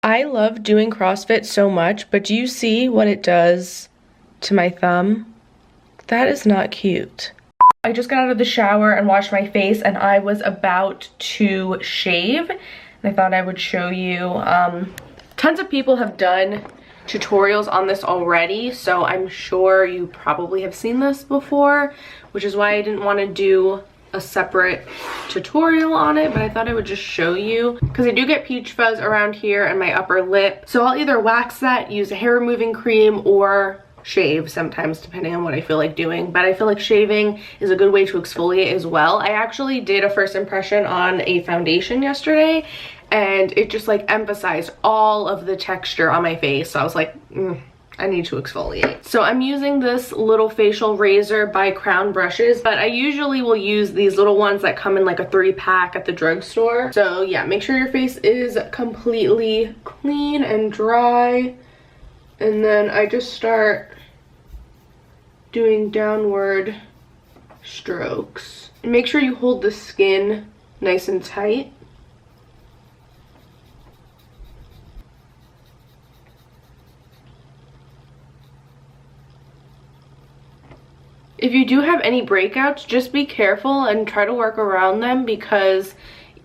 I love doing CrossFit so much, but do you see what it does to my thumb? That is not cute. I just got out of the shower and washed my face, and I was about to shave, and I thought I would show you. Tons of people have done tutorials on this already, so I'm sure you probably have seen this before, which is why I didn't want to do a separate tutorial on it, but I thought I would just show you because I do get peach fuzz around here and my upper lip. So I'll either wax that, use a hair removing cream, or shave sometimes depending on what I feel like doing. But I feel like shaving is a good way to exfoliate as well. I actually did a first impression on a foundation yesterday and it just like emphasized all of the texture on my face. So I was like, I need to exfoliate. So I'm using this little facial razor by Crown Brushes, but I usually will use these little ones that come in like a 3-pack at the drugstore. So yeah, make sure your face is completely clean and dry. And then I just start doing downward strokes. And make sure you hold the skin nice and tight. If you do have any breakouts, just be careful and try to work around them, because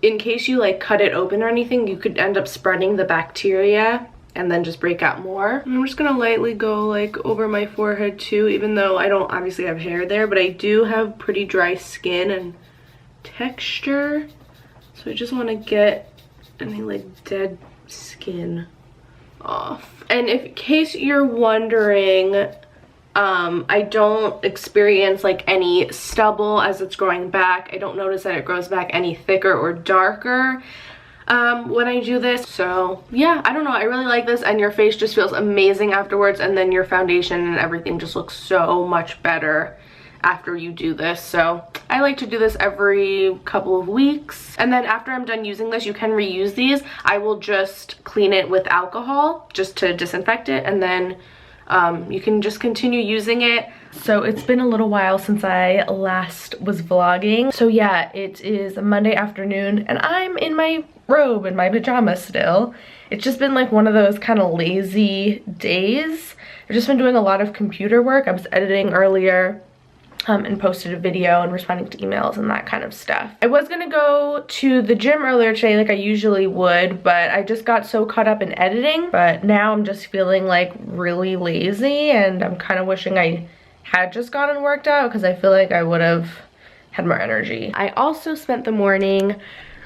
in case you like cut it open or anything, you could end up spreading the bacteria and then just break out more. I'm just gonna lightly go like over my forehead too, even though I don't obviously have hair there, but I do have pretty dry skin and texture. So I just wanna get any like dead skin off. And in case you're wondering, I don't experience like any stubble as it's growing back. I don't notice that it grows back any thicker or darker when I do this. So yeah, I don't know, I really like this, and your face just feels amazing afterwards, and then your foundation and everything just looks so much better after you do this. So I like to do this every couple of weeks, and then after I'm done using this, you can reuse these. I will just clean it with alcohol just to disinfect it, and then you can just continue using it. So it's been a little while since I last was vlogging. So yeah, it is a Monday afternoon and I'm in my robe and my pajamas still. It's just been like one of those kind of lazy days. I've just been doing a lot of computer work. I was editing earlier and posted a video and responding to emails and that kind of stuff. I was gonna go to the gym earlier today like I usually would, but I just got so caught up in editing. But now I'm just feeling like really lazy, and I'm kind of wishing I had just gone and worked out, because I feel like I would have had more energy. I also spent the morning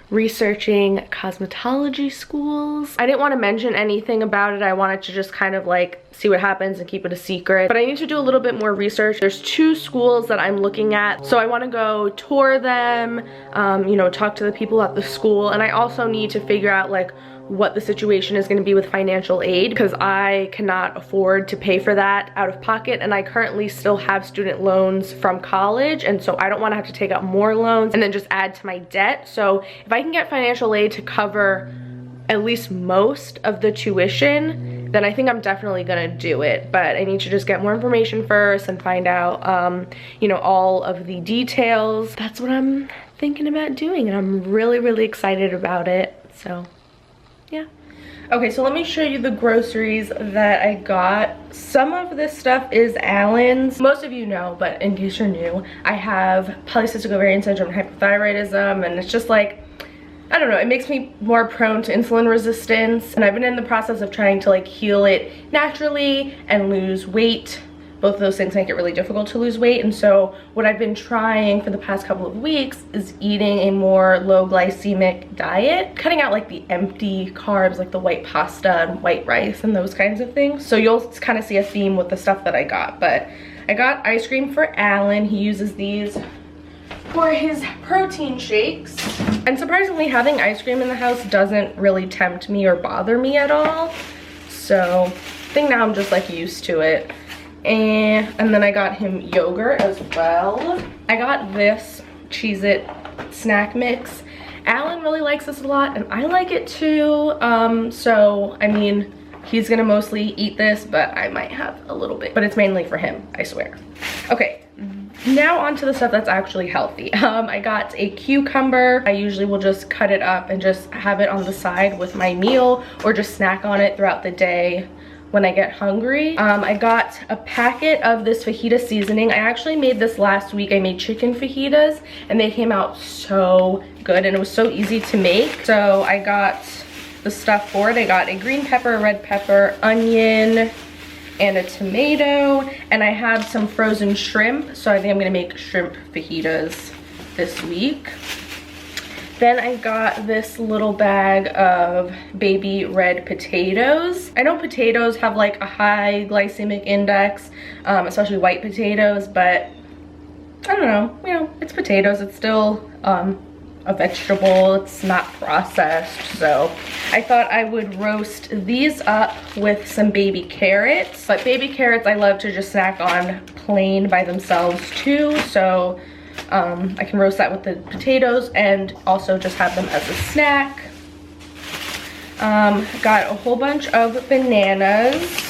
researching cosmetology schools. I didn't want to mention anything about it. I wanted to just kind of like see what happens and keep it a secret, but I need to do a little bit more research. There's 2 schools that I'm looking at, so I want to go tour them, you know, talk to the people at the school, and I also need to figure out like what the situation is going to be with financial aid, because I cannot afford to pay for that out of pocket, and I currently still have student loans from college, and so I don't want to have to take out more loans and then just add to my debt. So if I can get financial aid to cover at least most of the tuition, then I think I'm definitely gonna do it. But I need to just get more information first and find out you know, all of the details. That's what I'm thinking about doing, and I'm really excited about it. So yeah. Okay, so let me show you the groceries that I got. Some of this stuff is Allen's. Most of you know, but in case you're new, I have polycystic ovarian syndrome and hypothyroidism, and it's just like, I don't know, it makes me more prone to insulin resistance, and I've been in the process of trying to like heal it naturally and lose weight. Both of those things make it really difficult to lose weight, and so what I've been trying for the past couple of weeks is eating a more low glycemic diet, cutting out like the empty carbs, like the white pasta and white rice and those kinds of things. So you'll kind of see a theme with the stuff that I got. But I got ice cream for Alan. He uses these for his protein shakes, and surprisingly having ice cream in the house doesn't really tempt me or bother me at all. So I think now I'm just like used to it. And then I got him yogurt as well. I got this Cheez-It snack mix. Alan really likes this a lot, and I like it too. So I mean, he's gonna mostly eat this, but I might have a little bit, but it's mainly for him, I swear. Okay, Now onto the stuff that's actually healthy. I got a cucumber. I usually will just cut it up and just have it on the side with my meal or just snack on it throughout the day when I get hungry. I got a packet of this fajita seasoning. I actually made this last week. I made chicken fajitas and they came out so good and it was so easy to make. So I got the stuff for it. I got a green pepper, a red pepper, onion, and a tomato, and I have some frozen shrimp, so I think I'm gonna make shrimp fajitas this week. Then I got this little bag of baby red potatoes. I know potatoes have like a high glycemic index, especially white potatoes, but I don't know, you know, it's potatoes. It's still a vegetable, it's not processed, so I thought I would roast these up with some baby carrots. But baby carrots I love to just snack on plain by themselves too, so I can roast that with the potatoes and also just have them as a snack. Got a whole bunch of bananas.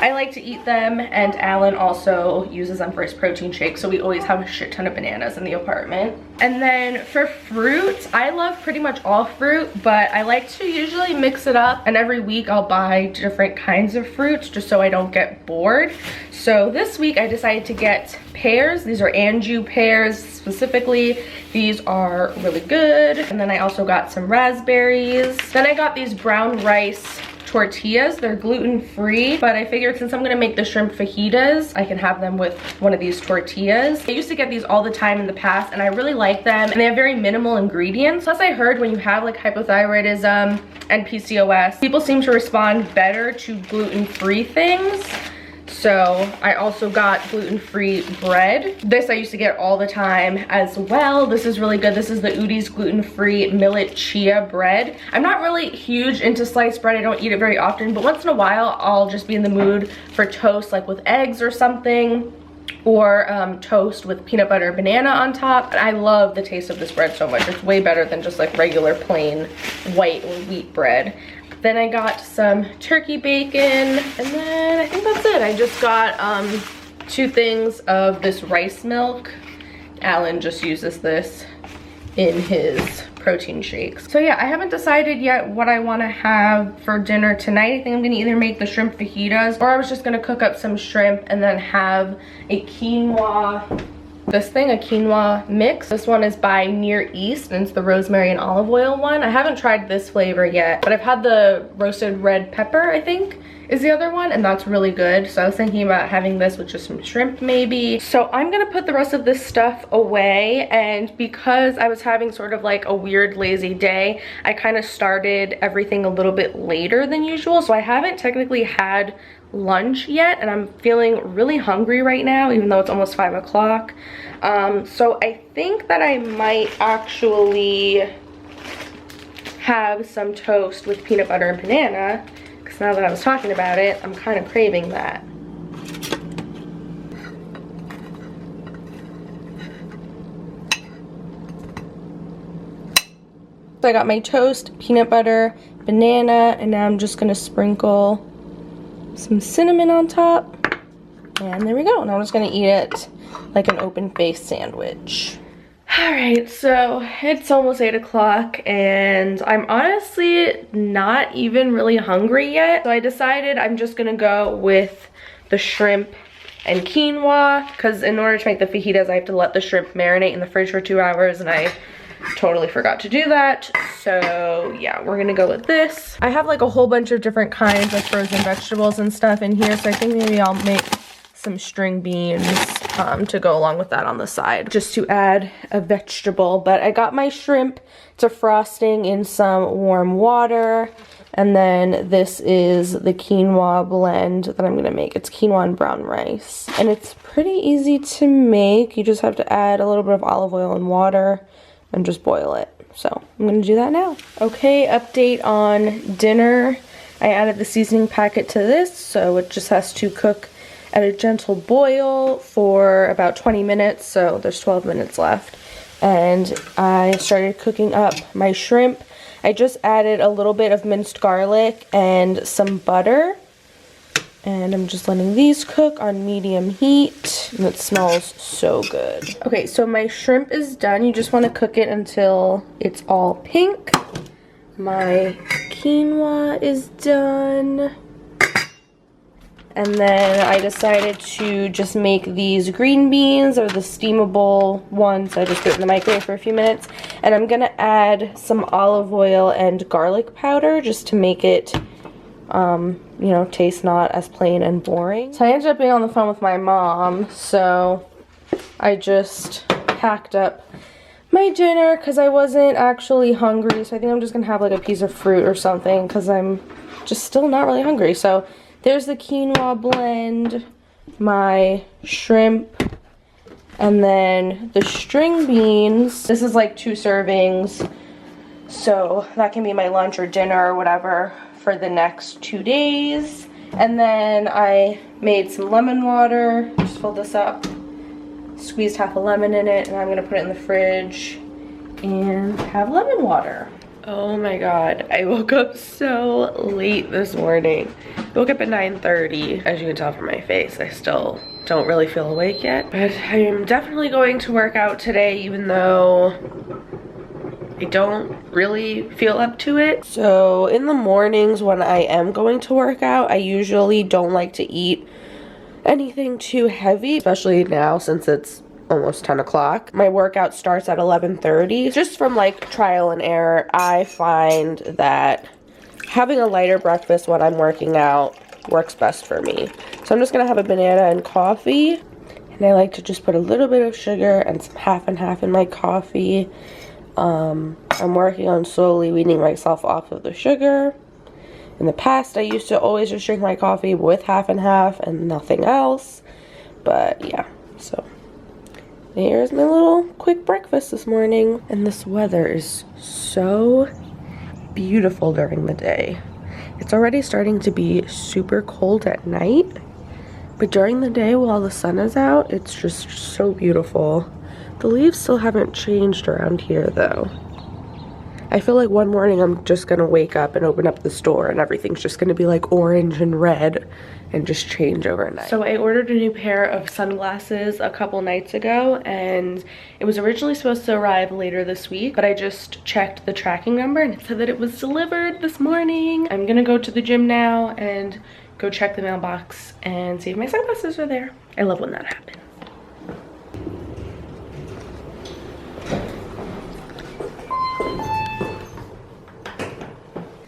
I like to eat them, and Alan also uses them for his protein shake, so we always have a shit ton of bananas in the apartment. And then for fruit, I love pretty much all fruit, but I like to usually mix it up, and every week I'll buy different kinds of fruits just so I don't get bored. So this week I decided to get pears. These are Anjou pears specifically. These are really good. And then I also got some raspberries. Then I got these brown rice tortillas. They're gluten-free, but I figured since I'm gonna make the shrimp fajitas, I can have them with one of these tortillas. I used to get these all the time in the past and I really like them, and they have very minimal ingredients. Plus I heard when you have like hypothyroidism and PCOS, people seem to respond better to gluten-free things. So I also got gluten-free bread. This I used to get all the time as well. This is really good. This is the Udi's gluten-free millet chia bread. I'm not really huge into sliced bread. I don't eat it very often, but once in a while I'll just be in the mood for toast, like with eggs or something, or toast with peanut butter and banana on top. I love the taste of this bread so much. It's way better than just like regular plain white or wheat bread. Then I got some turkey bacon, and then I think that's it. I just got 2 things of this rice milk. Alan just uses this in his protein shakes. So yeah, I haven't decided yet what I want to have for dinner tonight. I think I'm gonna either make the shrimp fajitas, or I was just gonna cook up some shrimp and then have a quinoa mix. This one is by Near East, and it's the rosemary and olive oil one. I haven't tried this flavor yet, but I've had the roasted red pepper, I think is the other one, and that's really good. So I was thinking about having this with just some shrimp maybe. So I'm gonna put the rest of this stuff away, and because I was having sort of like a weird lazy day, I kind of started everything a little bit later than usual. So I haven't technically had lunch yet, and I'm feeling really hungry right now, even though it's almost 5 o'clock. So I think that I might actually have some toast with peanut butter and banana, because now that I was talking about it, I'm kind of craving that. So I got my toast, peanut butter, banana, and now I'm just gonna sprinkle some cinnamon on top, and there we go. And I'm just gonna eat it like an open-faced sandwich. All right, so it's almost 8 o'clock and I'm honestly not even really hungry yet. So I decided I'm just gonna go with the shrimp and quinoa, because in order to make the fajitas, I have to let the shrimp marinate in the fridge for 2 hours, and I totally forgot to do that. So yeah, we're gonna go with this. I have like a whole bunch of different kinds of frozen vegetables and stuff in here, so I think maybe I'll make some string beans to go along with that on the side, just to add a vegetable. But I got my shrimp to frosting in some warm water, and then this is the quinoa blend that I'm gonna make. It's quinoa and brown rice, and it's pretty easy to make. You just have to add a little bit of olive oil and water and just boil it. So I'm gonna do that now. Okay, update on dinner. I added the seasoning packet to this, so it just has to cook at a gentle boil for about 20 minutes, so there's 12 minutes left. And I started cooking up my shrimp. I just added a little bit of minced garlic and some butter. And I'm just letting these cook on medium heat, and it smells so good. Okay, so my shrimp is done. You just want to cook it until it's all pink. My quinoa is done. And then I decided to just make these green beans, or the steamable ones. I just put it in the microwave for a few minutes. And I'm gonna add some olive oil and garlic powder just to make it you know, taste not as plain and boring. So I ended up being on the phone with my mom, so I just packed up my dinner because I wasn't actually hungry. So I think I'm just gonna have like a piece of fruit or something because I'm just still not really hungry. So there's the quinoa blend, my shrimp, and then the string beans. This is like 2 servings, so that can be my lunch or dinner or whatever for the next 2 days. And then I made some lemon water, just filled this up, squeezed half a lemon in it, and I'm gonna put it in the fridge and have lemon water. Oh my god, I woke up so late this morning. I woke up at 9:30. As you can tell from my face, I still don't really feel awake yet. But I am definitely going to work out today, even though I don't really feel up to it. So in the mornings when I am going to work out, I usually don't like to eat anything too heavy, especially now since it's almost 10 o'clock. My workout starts at 11:30. Just from like trial and error, I find that having a lighter breakfast when I'm working out works best for me. So I'm just gonna have a banana and coffee, and I like to just put a little bit of sugar and some half and half in my coffee. I'm working on slowly weaning myself off of the sugar. In the past, I used to always just drink my coffee with half and half and nothing else. But yeah, so here's my little quick breakfast this morning. And this weather is so beautiful during the day. It's already starting to be super cold at night, but during the day while the sun is out, it's just so beautiful. The leaves still haven't changed around here though. I feel like one morning I'm just gonna wake up and open up the store and everything's just gonna be like orange and red and just change overnight. So I ordered a new pair of sunglasses a couple nights ago, and it was originally supposed to arrive later this week, but I just checked the tracking number and it said that it was delivered this morning. I'm gonna go to the gym now and go check the mailbox and see if my sunglasses are there. I love when that happens.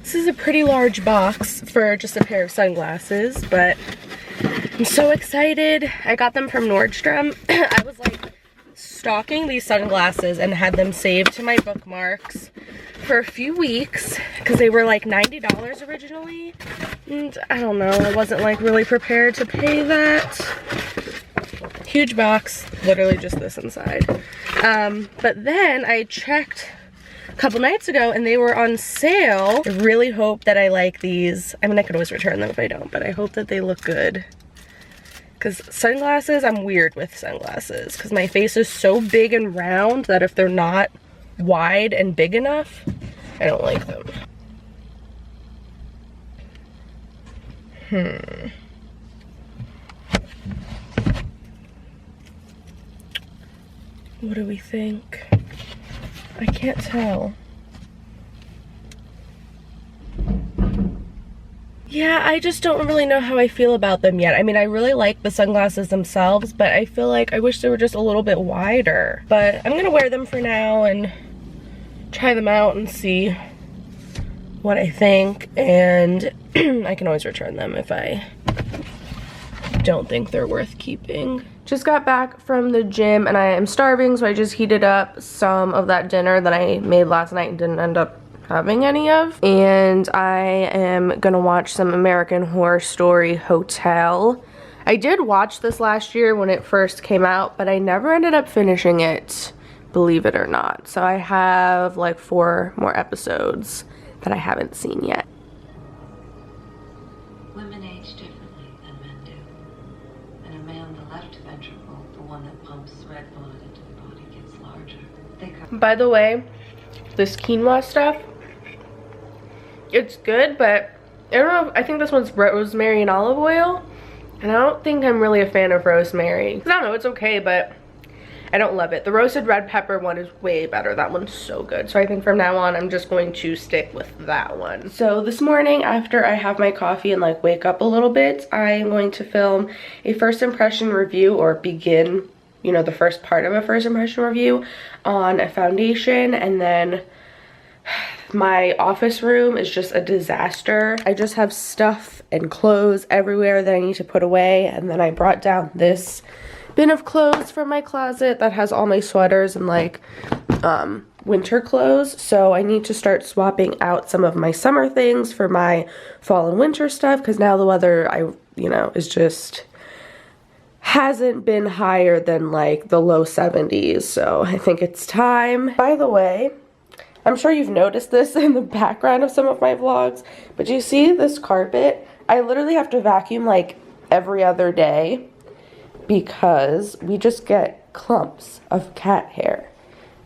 This is a pretty large box for just a pair of sunglasses, but I'm so excited. I got them from Nordstrom. I was like stalking these sunglasses and had them saved to my bookmarks for a few weeks because they were like $90 originally. And I don't know, I wasn't like really prepared to pay that. Huge box, literally just this inside. But then I checked a couple nights ago and they were on sale. I really hope that I like these. I mean, I could always return them if I don't, but I hope that they look good. Because sunglasses, I'm weird with sunglasses because my face is so big and round that if they're not wide and big enough, I don't like them. What do we think? I can't tell. Yeah, I just don't really know how I feel about them yet. I mean, I really like the sunglasses themselves, but I feel like I wish they were just a little bit wider. But I'm gonna wear them for now and try them out and see what I think. And I can always return them if I don't think they're worth keeping. Just got back from the gym and I am starving, so I just heated up some of that dinner that I made last night and didn't end up having any of. And I am gonna watch some American Horror Story Hotel. I did watch this last year when it first came out, but I never ended up finishing it, believe it or not. So I have like 4 more episodes that I haven't seen yet. Women age differently than men do. And a man, the left ventricle, the one that pumps red blood into the body, gets larger. By the way, this quinoa stuff, it's good, but I don't know, I think this one's rosemary and olive oil. And I don't think I'm really a fan of rosemary. I don't know, it's okay, but I don't love it. The roasted red pepper one is way better. That one's so good. So I think from now on, I'm just going to stick with that one. So this morning, after I have my coffee and like wake up a little bit, I'm going to film a first impression review, or begin, you know, the first part of a first impression review on a foundation. And then my office room is just a disaster. I just have stuff and clothes everywhere that I need to put away. And then I brought down this bin of clothes from my closet that has all my sweaters and like winter clothes. So I need to start swapping out some of my summer things for my fall and winter stuff, because now the weather, you know, is just hasn't been higher than like the low 70s. So I think it's time. By the way, I'm sure you've noticed this in the background of some of my vlogs, but do you see this carpet? I literally have to vacuum like every other day because we just get clumps of cat hair.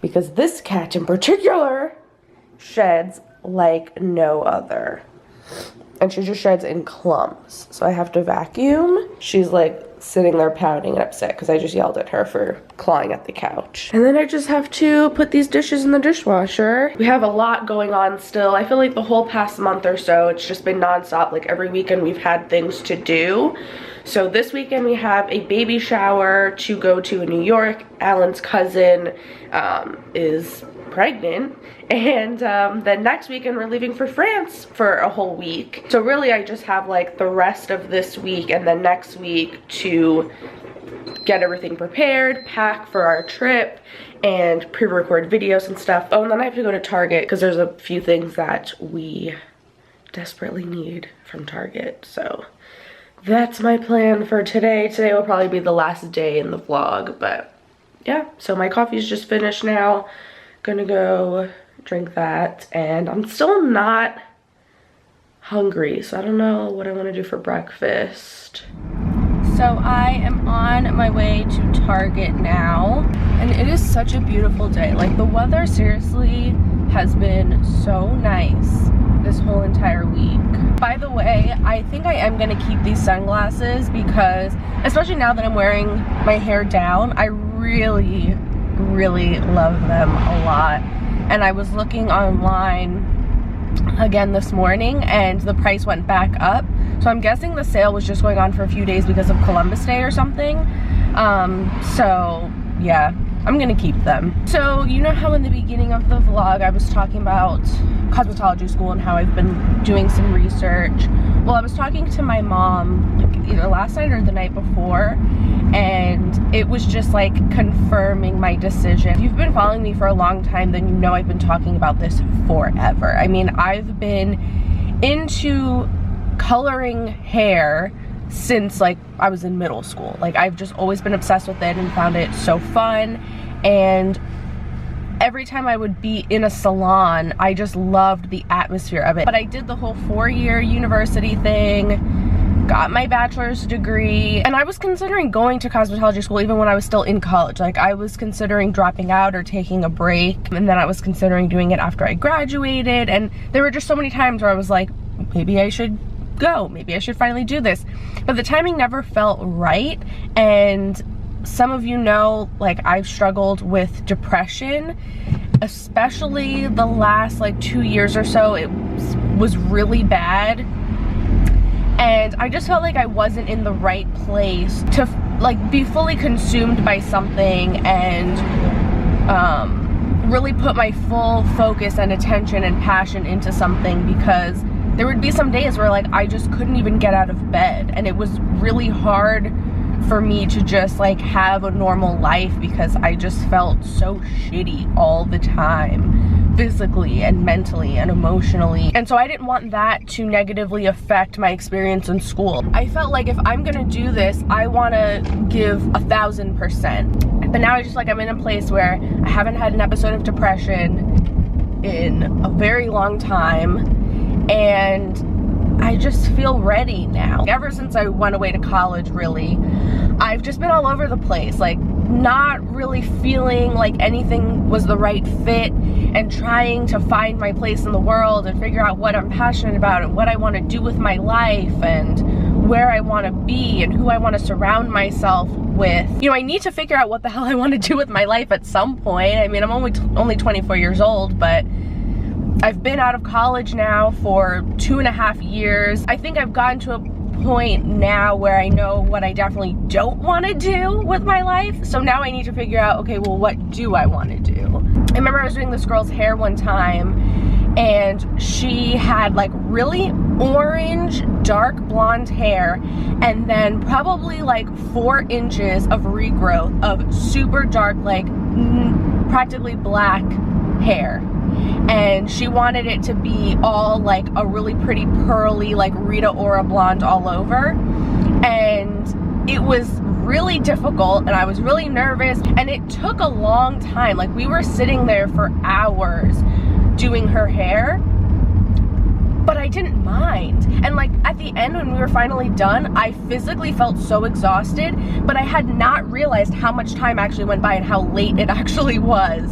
Because this cat in particular sheds like no other. And she just sheds in clumps. So I have to vacuum. She's like sitting there pouting and upset because I just yelled at her for clawing at the couch. And then I just have to put these dishes in the dishwasher. We have a lot going on still. I feel like the whole past month or so, it's just been nonstop. Like every weekend we've had things to do. So this weekend we have a baby shower to go to in New York. Alan's cousin is pregnant. And then next weekend we're leaving for France for a whole week. So really I just have like the rest of this week and then next week to get everything prepared, pack for our trip, and pre-record videos and stuff. Oh, and then I have to go to Target because there's a few things that we desperately need from Target. So that's my plan for today. Today will probably be the last day in the vlog, but yeah. So my coffee's just finished now. Gonna go drink that, and I'm still not hungry, so I don't know what I want to do for breakfast. So I am on my way to Target now, and it is such a beautiful day. Like the weather seriously has been so nice this whole entire week. By the way, I think I am gonna keep these sunglasses because, especially now that I'm wearing my hair down, I really love them a lot. And I was looking online again this morning and the price went back up. So I'm guessing the sale was just going on for a few days because of Columbus Day or something. So yeah, I'm gonna keep them. So you know how in the beginning of the vlog I was talking about cosmetology school and how I've been doing some research? Well, I was talking to my mom like either last night or the night before, and it was just like confirming my decision. If you've been following me for a long time, then you know I've been talking about this forever. I mean, I've been into coloring hair since like I was in middle school. Like I've just always been obsessed with it and found it so fun, and every time I would be in a salon, I just loved the atmosphere of it. But I did the whole 4-year university thing, got my bachelor's degree, and I was considering going to cosmetology school even when I was still in college. Like I was considering dropping out or taking a break, and then I was considering doing it after I graduated, and there were just so many times where I was like, maybe I should go, maybe I should finally do this. But the timing never felt right, and some of you know, like I've struggled with depression, especially the last like 2 years or so. It was really bad, and I just felt like I wasn't in the right place to like be fully consumed by something and really put my full focus and attention and passion into something, because there would be some days where like I just couldn't even get out of bed, and it was really hard for me to just like have a normal life because I just felt so shitty all the time, physically and mentally and emotionally. And so I didn't want that to negatively affect my experience in school. I felt like if I'm gonna do this, I wanna give 1000%. But now I just like, I'm in a place where I haven't had an episode of depression in a very long time, and I just feel ready now. Ever since I went away to college, really, I've just been all over the place, like not really feeling like anything was the right fit. and trying to find my place in the world and figure out what I'm passionate about and what I want to do with my life and where I want to be and who I want to surround myself with. You know, I need to figure out what the hell I want to do with my life at some point. I mean, I'm only 24 years old, but I've been out of college now for 2.5 years. I think I've gotten to a point now where I know what I definitely don't want to do with my life. So now I need to figure out, okay, well, what do I want to do? I remember I was doing this girl's hair one time and she had like really orange, dark blonde hair and then probably like 4 inches of regrowth of super dark, like practically black hair. And she wanted it to be all like a really pretty pearly, like Rita Ora blonde all over. And it was really difficult and I was really nervous and it took a long time. Like we were sitting there for hours doing her hair, but I didn't mind. And like at the end when we were finally done, I physically felt so exhausted, but I had not realized how much time actually went by and how late it actually was,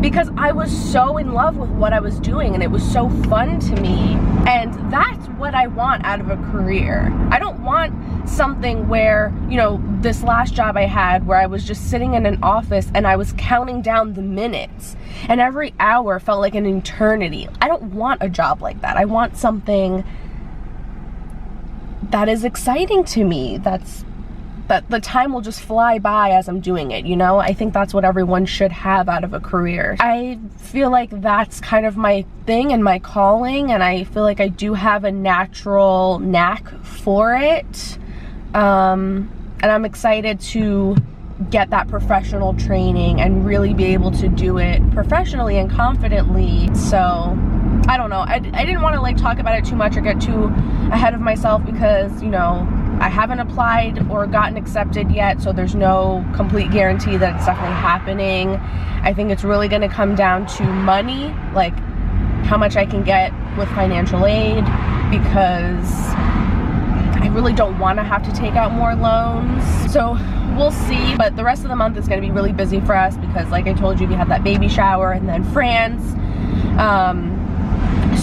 because I was so in love with what I was doing and it was so fun to me. And that's what I want out of a career. I don't want something where, you know, this last job I had where I was just sitting in an office and I was counting down the minutes and every hour felt like an eternity. I don't want a job like that. I want something that is exciting to me, that the time will just fly by as I'm doing it, you know? I think that's what everyone should have out of a career. I feel like that's kind of my thing and my calling, and I feel like I do have a natural knack for it. And I'm excited to get that professional training and really be able to do it professionally and confidently. So I don't know, I didn't want to like talk about it too much or get too ahead of myself because, you know, I haven't applied or gotten accepted yet, so there's no complete guarantee that it's definitely happening. I think it's really going to come down to money, like how much I can get with financial aid, because I really don't want to have to take out more loans. So we'll see, but the rest of the month is going to be really busy for us because, like I told you, we have that baby shower and then France.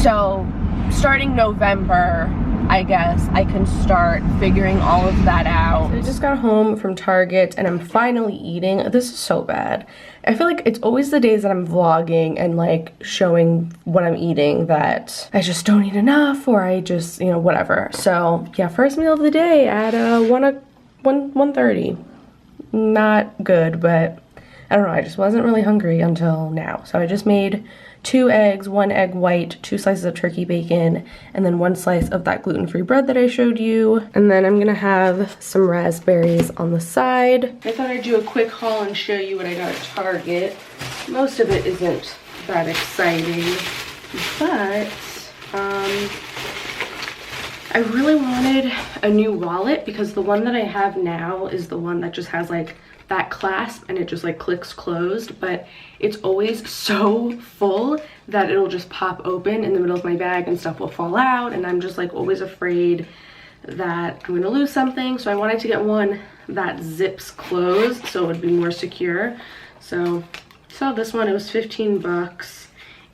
So starting November, I guess I can start figuring all of that out. So I just got home from Target and I'm finally eating. This is so bad. I feel like it's always the days that I'm vlogging and like showing what I'm eating that I just don't eat enough, or I just, you know, whatever. So yeah, first meal of the day at 1:30. Not good, but I don't know, I just wasn't really hungry until now. So I just made 2 eggs, 1 egg white, 2 slices of turkey bacon, and then 1 slice of that gluten-free bread that I showed you. And then I'm gonna have some raspberries on the side. I thought I'd do a quick haul and show you what I got at Target. Most of it isn't that exciting, but I really wanted a new wallet because the one that I have now is the one that just has like that clasp and it just like clicks closed, but it's always so full that it'll just pop open in the middle of my bag and stuff will fall out, and I'm just like always afraid that I'm gonna lose something. So I wanted to get one that zips closed so it would be more secure. So I saw this one, it was 15 bucks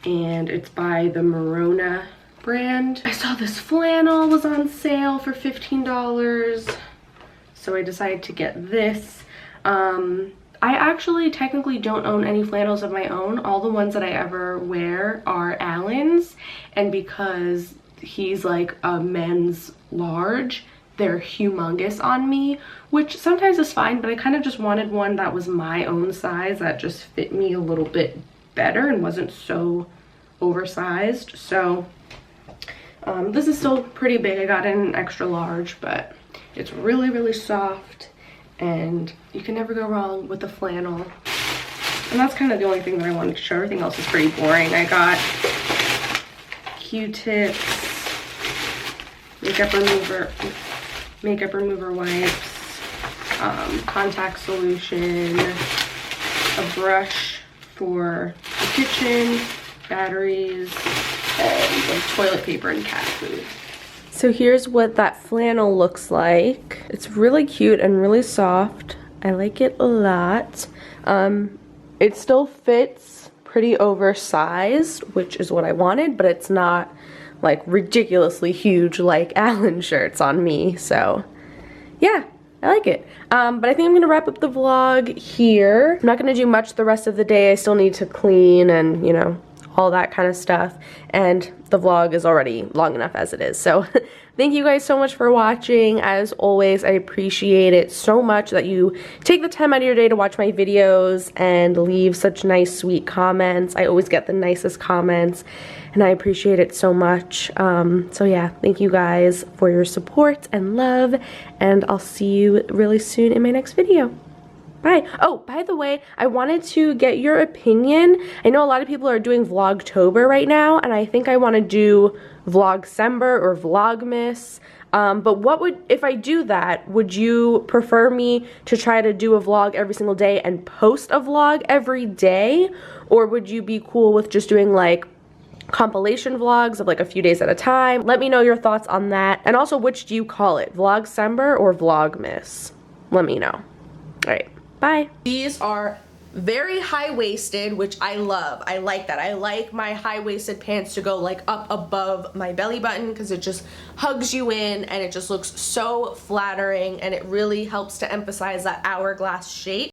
and it's by the Morona brand. I saw this flannel was on sale for $15, so I decided to get this. I actually technically don't own any flannels of my own. All the ones that I ever wear are Alan's, and because he's like a men's large, they're humongous on me, which sometimes is fine, but I kind of just wanted one that was my own size that just fit me a little bit better and wasn't so oversized. So this is still pretty big. I got it in an extra large, but it's really, really soft. And you can never go wrong with a flannel. And that's kind of the only thing that I wanted to show. Everything else is pretty boring. I got Q-tips, makeup remover wipes, contact solution, a brush for the kitchen, batteries, and like toilet paper and cat food. So here's what that flannel looks like. It's really cute and really soft. I like it a lot. It still fits pretty oversized, which is what I wanted, but it's not like ridiculously huge like Alan's shirts on me. So yeah, I like it. But I think I'm gonna wrap up the vlog here. I'm not gonna do much the rest of the day. I still need to clean and, you know, all that kind of stuff. And the vlog is already long enough as it is. So thank you guys so much for watching. As always, I appreciate it so much that you take the time out of your day to watch my videos and leave such nice, sweet comments. I always get the nicest comments, and I appreciate it so much. So yeah, thank you guys for your support and love, and I'll see you really soon in my next video. Bye. Oh, by the way, I wanted to get your opinion. I know a lot of people are doing Vlogtober right now, and I think I want to do Vlogcember or Vlogmas. But what would, if I do that, would you prefer me to try to do a vlog every single day and post a vlog every day? Or would you be cool with just doing like compilation vlogs of like a few days at a time? Let me know your thoughts on that. And also, which do you call it? Vlogcember or Vlogmas? Let me know. All right. Bye. These are very high-waisted, which I love. I like that. I like my high-waisted pants to go like up above my belly button because it just hugs you in and it just looks so flattering, and it really helps to emphasize that hourglass shape.